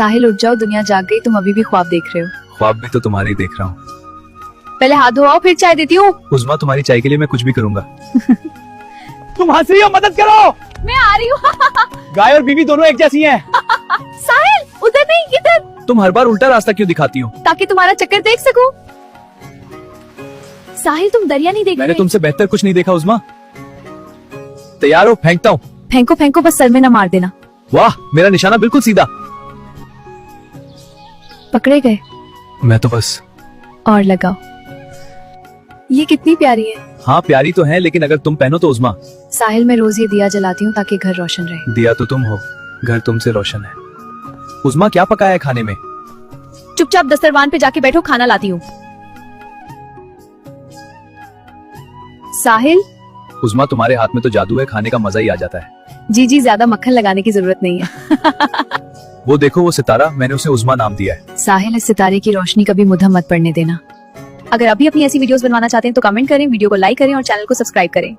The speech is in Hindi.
साहिल उठ जाओ, दुनिया जाग गई, तुम अभी भी ख्वाब देख रहे हो। ख्वाब भी तो तुम्हारे ही देख रहा हूँ। पहले हाथ धोआओ फिर चाय देती हूँ। उज़्मा, तुम्हारी चाय के लिए मैं कुछ भी करूँगा। तुम हंस रही हो, मदद करो। मैं आ रही हूँ। गाय और बीवी दोनों एक जैसी हैं। साहिल उधर नहीं इधर, तुम हर बार उल्टा रास्ता क्यों दिखाती हो? ताकि तुम्हारा चक्कर देख सकूं। साहिल तुम दरिया नहीं देख मैंने रहे? तुमसे बेहतर कुछ नहीं देखा उज़्मा। तैयार हो? फेंकता हूँ। फेंको फेंको, बस सर में न मार देना। वाह, मेरा निशाना बिल्कुल सीधा। पकड़े गए। मैं तो बस। और लगाओ। ये कितनी प्यारी है। हाँ प्यारी तो है, लेकिन अगर तुम पहनो तो उज़्मा। साहिल मैं रोज ये दिया जलाती हूँ ताकि घर रोशन रहे। दिया तो तुम हो, घर तुमसे रोशन है। उज़्मा, क्या पकाया है खाने में? चुपचाप दस्तरवान पे जाके बैठो, खाना लाती हूँ। साहिल। उज़्मा, तुम्हारे हाथ में तो जादू है, खाने का मजा ही आ जाता है। जी जी, ज्यादा मक्खन लगाने की जरूरत नहीं है। वो देखो वो सितारा, मैंने उसे उज़्मा नाम दिया है। साहिल, इस सितारे की रोशनी कभी मुद्दम मत पड़ने देना। अगर अभी अपनी ऐसी वीडियोस बनवाना चाहते हैं तो कमेंट करें, वीडियो को लाइक करें और चैनल को सब्सक्राइब करें।